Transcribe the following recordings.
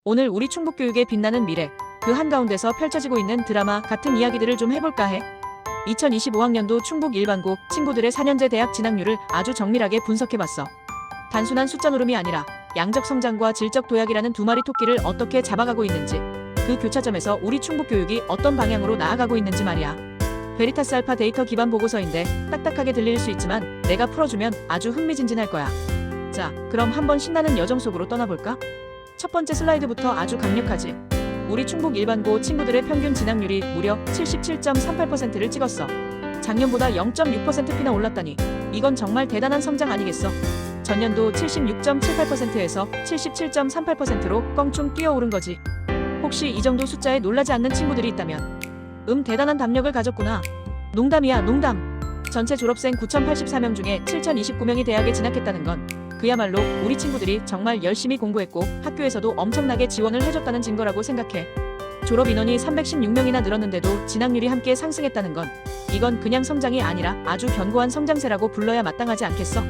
오늘 우리 충북교육의 빛나는 미래, 그 한가운데서 펼쳐지고 있는 드라마 같은 이야기들을 좀 해볼까 해. 2025학년도 충북 일반고 친구들의 4년제 대학 진학률을 아주 정밀하게 분석해봤어. 단순한 숫자 노름이 아니라 양적 성장과 질적 도약이라는 두 마리 토끼를 어떻게 잡아가고 있는지, 그 교차점에서 우리 충북 교육이 어떤 방향으로 나아가고 있는지 말이야. 베리타스 알파 데이터 기반 보고서인데 딱딱하게 들릴 수 있지만 내가 풀어주면 아주 흥미진진할 거야. 자, 그럼 한번 신나는 여정 속으로 떠나볼까? 첫 번째 슬라이드부터 아주 강력하지. 우리 충북 일반고 친구들의 평균 진학률이 무려 77.38%를 찍었어. 작년보다 0.6%나 올랐다니 이건 정말 대단한 성장 아니겠어? 전년도 76.78%에서 77.38%로 껑충 뛰어오른 거지. 혹시 이 정도 숫자에 놀라지 않는 친구들이 있다면 대단한 담력을 가졌구나. 농담이야, 농담. 전체 졸업생 9,084명 중에 7,029명이 대학에 진학했다는 건 그야말로 우리 친구들이 정말 열심히 공부했고 학교에서도 엄청나게 지원을 해줬다는 증거라고 생각해. 졸업 인원이 316명이나 늘었는데도 진학률이 함께 상승했다는 건 이건 그냥 성장이 아니라 아주 견고한 성장세라고 불러야 마땅하지 않겠어?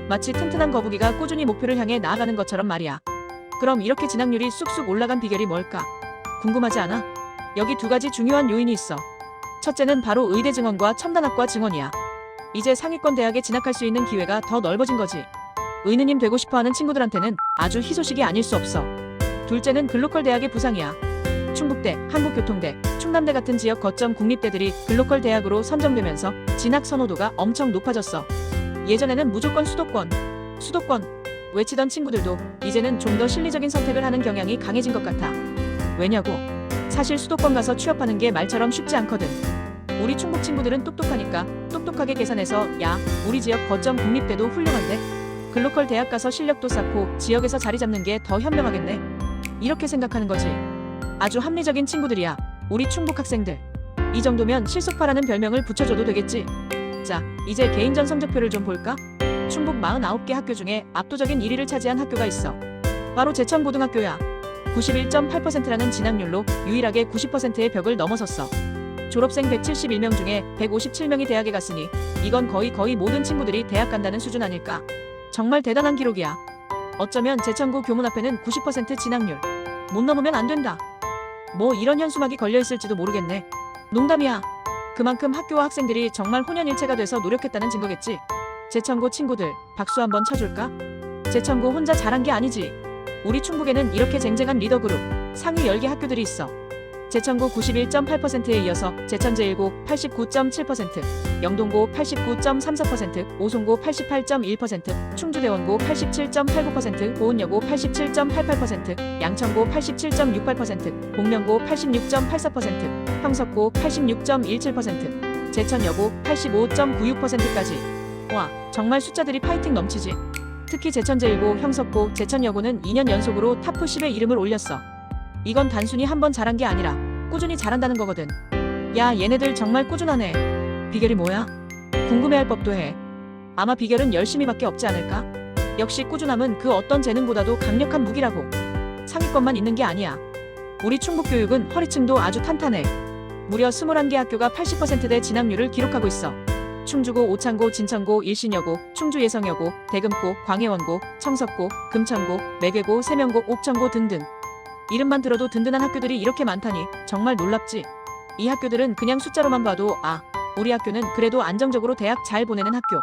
마치 튼튼한 거북이가 꾸준히 목표를 향해 나아가는 것처럼 말이야. 그럼 이렇게 진학률이 쑥쑥 올라간 비결이 뭘까? 궁금하지 않아? 여기 두 가지 중요한 요인이 있어. 첫째는 바로 의대 증원과 첨단학과 증원이야. 이제 상위권 대학에 진학할 수 있는 기회가 더 넓어진 거지. 의느님 되고 싶어하는 친구들한테는 아주 희소식이 아닐 수 없어. 둘째는 글로컬 대학의 부상이야. 충북대, 한국교통대, 충남대 같은 지역 거점 국립대들이 글로컬 대학으로 선정되면서 진학 선호도가 엄청 높아졌어. 예전에는 무조건 수도권 외치던 친구들도 이제는 좀 더 실리적인 선택을 하는 경향이 강해진 것 같아. 왜냐고? 사실 수도권 가서 취업하는 게 말처럼 쉽지 않거든. 우리 충북 친구들은 똑똑하니까 똑똑하게 계산해서 야, 우리 지역 거점 국립대도 훌륭한데 글로컬 대학 가서 실력도 쌓고 지역에서 자리 잡는 게 더 현명하겠네. 이렇게 생각하는 거지. 아주 합리적인 친구들이야. 우리 충북 학생들. 이 정도면 실속파라는 별명을 붙여줘도 되겠지. 자, 이제 개인전 성적표를 좀 볼까? 충북 49개 학교 중에 압도적인 1위를 차지한 학교가 있어. 바로 제천고등학교야. 91.8%라는 진학률로 유일하게 90%의 벽을 넘어섰어. 졸업생 171명 중에 157명이 대학에 갔으니 이건 거의 모든 친구들이 대학 간다는 수준 아닐까. 정말 대단한 기록이야. 어쩌면 제천고 교문 앞에는 90% 진학률. 못 넘으면 안 된다. 뭐 이런 현수막이 걸려있을지도 모르겠네. 농담이야. 그만큼 학교와 학생들이 정말 혼연일체가 돼서 노력했다는 증거겠지. 제천고 친구들 박수 한번 쳐줄까? 제천고 혼자 잘한 게 아니지. 우리 충북에는 이렇게 쟁쟁한 리더그룹 상위 10개 학교들이 있어. 제천고 91.8%에 이어서 제천제일고 89.7%, 영동고 89.34%, 오송고 88.1%, 충주대원고 87.89%, 보은여고 87.88%, 양천고 87.68%, 복명고 86.84%, 평석고 86.17%, 제천여고 85.96%까지. 와, 정말 숫자들이 파이팅 넘치지. 특히 제천제일고, 형석고, 제천여고는 2년 연속으로 탑 10에 이름을 올렸어. 이건 단순히 한번 잘한 게 아니라 꾸준히 잘한다는 거거든. 야, 얘네들 정말 꾸준하네. 비결이 뭐야? 궁금해할 법도 해. 아마 비결은 열심히밖에 없지 않을까? 역시 꾸준함은 그 어떤 재능보다도 강력한 무기라고. 상위권만 있는 게 아니야. 우리 충북 교육은 허리층도 아주 탄탄해. 무려 21개 학교가 80%대 진학률을 기록하고 있어. 충주고, 오창고, 진천고, 일신여고, 충주예성여고, 대금고, 광해원고, 청석고, 금천고, 매개고, 세명고, 옥천고 등등. 이름만 들어도 든든한 학교들이 이렇게 많다니 정말 놀랍지. 이 학교들은 그냥 숫자로만 봐도 아, 우리 학교는 그래도 안정적으로 대학 잘 보내는 학교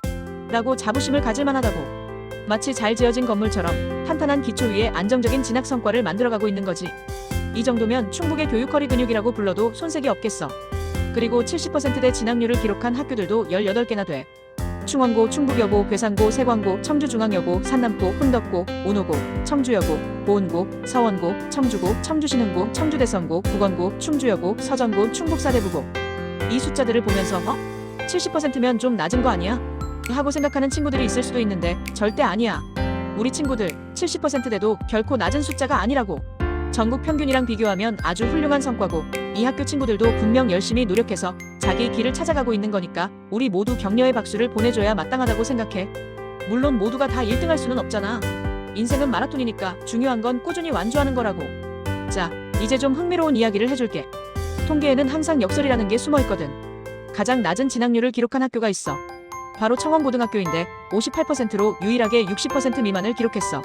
라고 자부심을 가질 만하다고. 마치 잘 지어진 건물처럼 탄탄한 기초 위에 안정적인 진학 성과를 만들어가고 있는 거지. 이 정도면 충북의 교육 허리 근육이라고 불러도 손색이 없겠어. 그리고 70%대 진학률을 기록한 학교들도 18개나 돼. 충원고, 충북여고, 괴산고, 세광고, 청주중앙여고, 산남고, 흥덕고, 온호고, 청주여고, 보은고, 서원고, 청주고, 청주신흥고, 청주대성고, 국원고, 충주여고, 서전고, 충북사대부고. 이 숫자들을 보면서 70%면 좀 낮은 거 아니야? 하고 생각하는 친구들이 있을 수도 있는데 절대 아니야. 우리 친구들 70%대도 결코 낮은 숫자가 아니라고. 전국 평균이랑 비교하면 아주 훌륭한 성과고 이 학교 친구들도 분명 열심히 노력해서 자기 길을 찾아가고 있는 거니까 우리 모두 격려의 박수를 보내줘야 마땅하다고 생각해. 물론 모두가 다 1등할 수는 없잖아. 인생은 마라톤이니까 중요한 건 꾸준히 완주하는 거라고. 자, 이제 좀 흥미로운 이야기를 해줄게. 통계에는 항상 역설이라는 게 숨어있거든. 가장 낮은 진학률을 기록한 학교가 있어. 바로 청원고등학교인데 58%로 유일하게 60% 미만을 기록했어.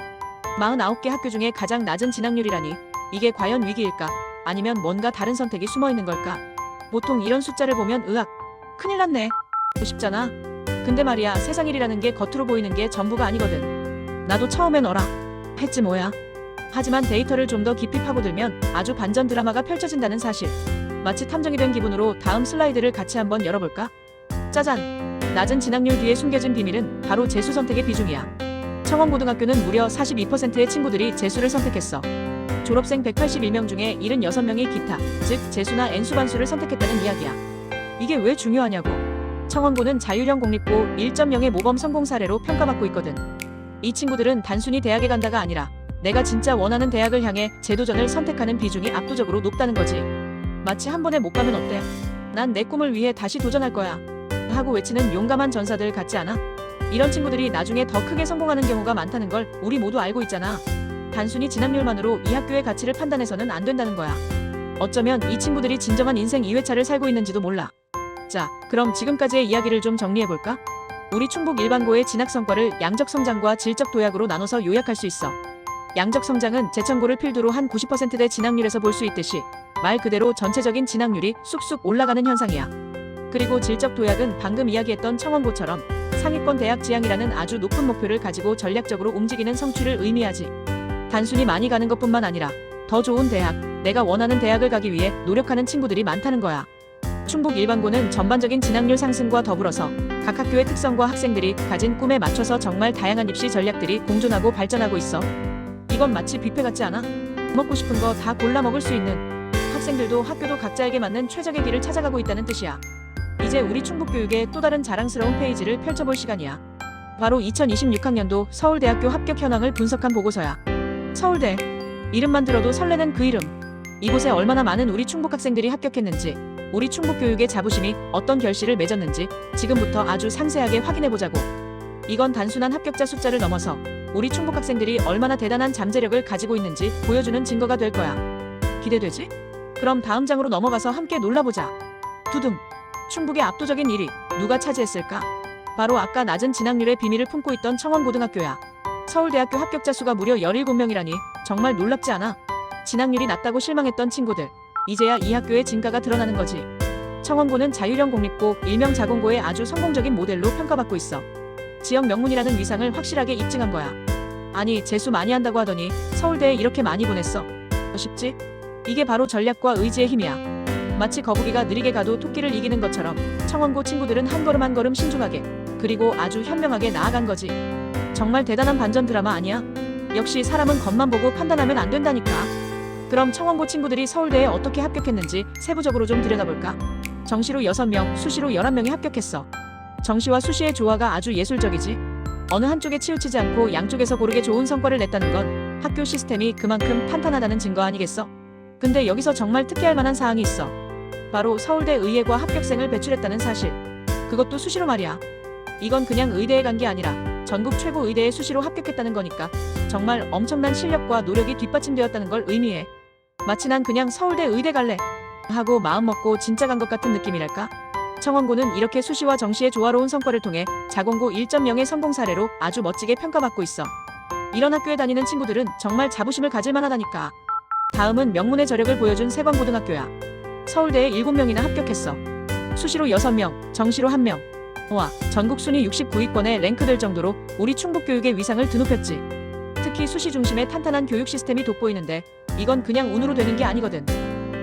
49개 학교 중에 가장 낮은 진학률이라니 이게 과연 위기일까? 아니면 뭔가 다른 선택이 숨어 있는 걸까? 보통 이런 숫자를 보면 으악, 큰일 났네 싶잖아. 근데 말이야, 세상 일이라는 게 겉으로 보이는 게 전부가 아니거든. 나도 처음엔 어라 했지 뭐야. 하지만 데이터를 좀 더 깊이 파고들면 아주 반전 드라마가 펼쳐진다는 사실. 마치 탐정이 된 기분으로 다음 슬라이드를 같이 한번 열어볼까? 짜잔! 낮은 진학률 뒤에 숨겨진 비밀은 바로 재수 선택의 비중이야. 청원고등학교는 무려 42%의 친구들이 재수를 선택했어. 졸업생 181명 중에 76명이 기타, 즉 재수나 N수반수를 선택했다는 이야기야. 이게 왜 중요하냐고. 청원고는 자율형 공립고 1.0의 모범 성공 사례로 평가받고 있거든. 이 친구들은 단순히 대학에 간다가 아니라 내가 진짜 원하는 대학을 향해 재도전을 선택하는 비중이 압도적으로 높다는 거지. 마치 한 번에 못 가면 어때? 난 내 꿈을 위해 다시 도전할 거야 하고 외치는 용감한 전사들 같지 않아? 이런 친구들이 나중에 더 크게 성공하는 경우가 많다는 걸 우리 모두 알고 있잖아. 단순히 진학률만으로 이 학교의 가치를 판단해서는 안 된다는 거야. 어쩌면 이 친구들이 진정한 인생 2회차를 살고 있는지도 몰라. 자, 그럼 지금까지의 이야기를 좀 정리해볼까? 우리 충북 일반고의 진학 성과를 양적 성장과 질적 도약으로 나눠서 요약할 수 있어. 양적 성장은 제천고를 필두로 한 90%대 진학률에서 볼 수 있듯이 말 그대로 전체적인 진학률이 쑥쑥 올라가는 현상이야. 그리고 질적 도약은 방금 이야기했던 청원고처럼 상위권 대학 지향이라는 아주 높은 목표를 가지고 전략적으로 움직이는 성취를 의미하지. 단순히 많이 가는 것뿐만 아니라 더 좋은 대학, 내가 원하는 대학을 가기 위해 노력하는 친구들이 많다는 거야. 충북 일반고는 전반적인 진학률 상승과 더불어서 각 학교의 특성과 학생들이 가진 꿈에 맞춰서 정말 다양한 입시 전략들이 공존하고 발전하고 있어. 이건 마치 뷔페 같지 않아? 먹고 싶은 거 다 골라 먹을 수 있는, 학생들도 학교도 각자에게 맞는 최적의 길을 찾아가고 있다는 뜻이야. 이제 우리 충북교육의 또 다른 자랑스러운 페이지를 펼쳐볼 시간이야. 바로 2026학년도 서울대학교 합격 현황을 분석한 보고서야. 서울대, 이름만 들어도 설레는 그 이름. 이곳에 얼마나 많은 우리 충북 학생들이 합격했는지, 우리 충북교육의 자부심이 어떤 결실을 맺었는지 지금부터 아주 상세하게 확인해보자고. 이건 단순한 합격자 숫자를 넘어서 우리 충북 학생들이 얼마나 대단한 잠재력을 가지고 있는지 보여주는 증거가 될 거야. 기대되지? 그럼 다음 장으로 넘어가서 함께 놀라보자. 두둥! 충북의 압도적인 1위, 누가 차지했을까? 바로 아까 낮은 진학률의 비밀을 품고 있던 청원고등학교야. 서울대학교 합격자 수가 무려 17명이라니 정말 놀랍지 않아? 진학률이 낮다고 실망했던 친구들, 이제야 이 학교의 진가가 드러나는 거지. 청원고는 자율형 공립고 일명 자공고의 아주 성공적인 모델로 평가받고 있어. 지역 명문이라는 위상을 확실하게 입증한 거야. 아니, 재수 많이 한다고 하더니 서울대에 이렇게 많이 보냈어 싶지? 이게 바로 전략과 의지의 힘이야. 마치 거북이가 느리게 가도 토끼를 이기는 것처럼 청원고 친구들은 한 걸음 한 걸음 신중하게, 그리고 아주 현명하게 나아간 거지. 정말 대단한 반전 드라마 아니야? 역시 사람은 겉만 보고 판단하면 안 된다니까. 그럼 청원고 친구들이 서울대에 어떻게 합격했는지 세부적으로 좀 들여다볼까? 정시로 6명, 수시로 11명이 합격했어. 정시와 수시의 조화가 아주 예술적이지. 어느 한쪽에 치우치지 않고 양쪽에서 고르게 좋은 성과를 냈다는 건 학교 시스템이 그만큼 탄탄하다는 증거 아니겠어? 근데 여기서 정말 특이할 만한 사항이 있어. 바로 서울대 의예과 합격생을 배출했다는 사실. 그것도 수시로 말이야. 이건 그냥 의대에 간 게 아니라 전국 최고 의대에 수시로 합격했다는 거니까 정말 엄청난 실력과 노력이 뒷받침되었다는 걸 의미해. 마치 난 그냥 서울대 의대 갈래 하고 마음먹고 진짜 간 것 같은 느낌이랄까? 청원고는 이렇게 수시와 정시의 조화로운 성과를 통해 자공고 1.0의 성공 사례로 아주 멋지게 평가받고 있어. 이런 학교에 다니는 친구들은 정말 자부심을 가질 만하다니까. 다음은 명문의 저력을 보여준 세광고등학교야. 서울대에 7명이나 합격했어. 수시로 6명, 정시로 1명. 와, 전국 순위 69위권에 랭크될 정도로 우리 충북 교육의 위상을 드높였지. 특히 수시 중심의 탄탄한 교육 시스템이 돋보이는데 이건 그냥 운으로 되는 게 아니거든.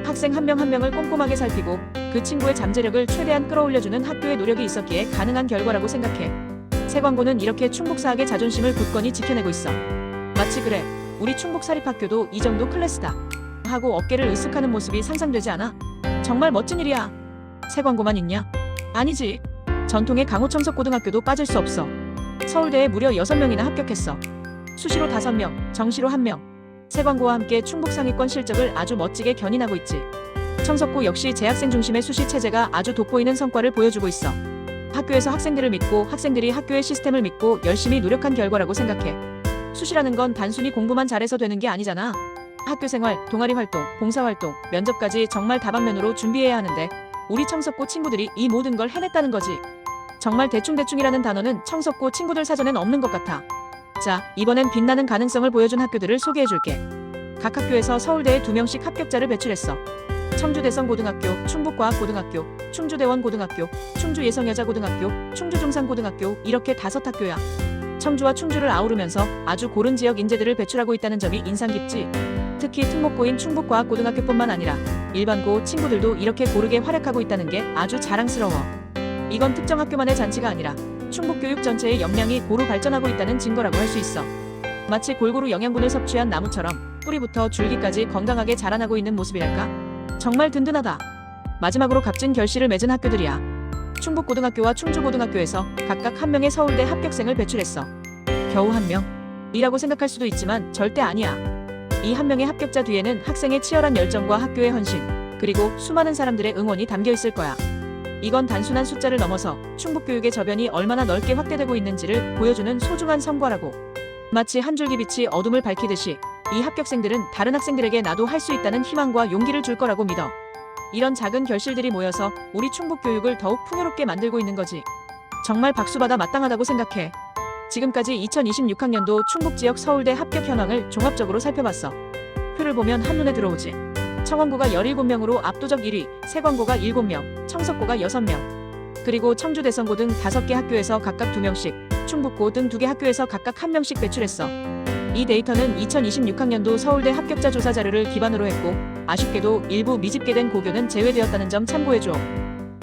학생 한 명 한 명을 꼼꼼하게 살피고 그 친구의 잠재력을 최대한 끌어올려주는 학교의 노력이 있었기에 가능한 결과라고 생각해. 세광고는 이렇게 충북사학의 자존심을 굳건히 지켜내고 있어. 마치 그래, 우리 충북 사립학교도 이 정도 클래스다 하고 어깨를 으쓱하는 모습이 상상되지 않아? 정말 멋진 일이야. 세광고만 있냐? 아니지. 전통의 강호청석고등학교도 빠질 수 없어. 서울대에 무려 6명이나 합격했어. 수시로 5명, 정시로 1명. 세광고와 함께 충북 상위권 실적을 아주 멋지게 견인하고 있지. 청석고 역시 재학생 중심의 수시 체제가 아주 돋보이는 성과를 보여주고 있어. 학교에서 학생들을 믿고 학생들이 학교의 시스템을 믿고 열심히 노력한 결과라고 생각해. 수시라는 건 단순히 공부만 잘해서 되는 게 아니잖아. 학교생활, 동아리 활동, 봉사활동, 면접까지 정말 다방면으로 준비해야 하는데 우리 청석고 친구들이 이 모든 걸 해냈다는 거지. 정말 대충대충이라는 단어는 청석고 친구들 사전엔 없는 것 같아. 자, 이번엔 빛나는 가능성을 보여준 학교들을 소개해줄게. 각 학교에서 서울대에 2명씩 합격자를 배출했어. 청주대성고등학교, 충북과학고등학교, 충주대원고등학교, 충주예성여자고등학교, 충주중산고등학교 이렇게 5학교야. 청주와 충주를 아우르면서 아주 고른 지역 인재들을 배출하고 있다는 점이 인상 깊지. 특히 특목고인 충북과학고등학교뿐만 아니라 일반고 친구들도 이렇게 고르게 활약하고 있다는 게 아주 자랑스러워. 이건 특정 학교만의 잔치가 아니라 충북교육 전체의 역량이 고루 발전하고 있다는 증거라고 할 수 있어. 마치 골고루 영양분을 섭취한 나무처럼 뿌리부터 줄기까지 건강하게 자라나고 있는 모습이랄까? 정말 든든하다. 마지막으로 값진 결실을 맺은 학교들이야. 충북고등학교와 충주고등학교에서 각각 1명의 서울대 합격생을 배출했어. 겨우 1명? 이라고 생각할 수도 있지만 절대 아니야. 이 1명의 합격자 뒤에는 학생의 치열한 열정과 학교의 헌신, 그리고 수많은 사람들의 응원이 담겨 있을 거야. 이건 단순한 숫자를 넘어서 충북교육의 저변이 얼마나 넓게 확대되고 있는지를 보여주는 소중한 성과라고. 마치 한 줄기 빛이 어둠을 밝히듯이 이 합격생들은 다른 학생들에게 나도 할 수 있다는 희망과 용기를 줄 거라고 믿어. 이런 작은 결실들이 모여서 우리 충북교육을 더욱 풍요롭게 만들고 있는 거지. 정말 박수받아 마땅하다고 생각해. 지금까지 2026학년도 충북지역 서울대 합격 현황을 종합적으로 살펴봤어. 표를 보면 한눈에 들어오지. 청원고가 17명으로 압도적 1위, 세광고가 7명, 청석고가 6명, 그리고 청주대성고 등 5개 학교에서 각각 2명씩, 충북고 등 2개 학교에서 각각 1명씩 배출했어. 이 데이터는 2026학년도 서울대 합격자 조사 자료를 기반으로 했고 아쉽게도 일부 미집계된 고교는 제외되었다는 점 참고해줘.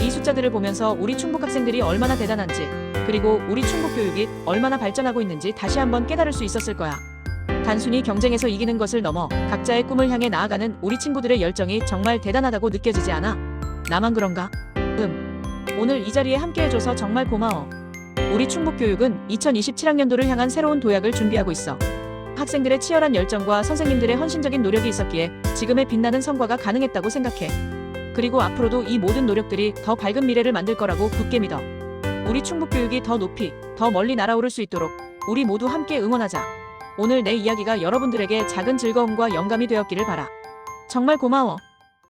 이 숫자들을 보면서 우리 충북 학생들이 얼마나 대단한지, 그리고 우리 충북 교육이 얼마나 발전하고 있는지 다시 한번 깨달을 수 있었을 거야. 단순히 경쟁에서 이기는 것을 넘어 각자의 꿈을 향해 나아가는 우리 친구들의 열정이 정말 대단하다고 느껴지지 않아? 나만 그런가? 오늘 이 자리에 함께해줘서 정말 고마워. 우리 충북 교육은 2027학년도를 향한 새로운 도약을 준비하고 있어. 학생들의 치열한 열정과 선생님들의 헌신적인 노력이 있었기에 지금의 빛나는 성과가 가능했다고 생각해. 그리고 앞으로도 이 모든 노력들이 더 밝은 미래를 만들 거라고 굳게 믿어. 우리 충북 교육이 더 높이, 더 멀리 날아오를 수 있도록 우리 모두 함께 응원하자. 오늘 내 이야기가 여러분들에게 작은 즐거움과 영감이 되었기를 바라. 정말 고마워.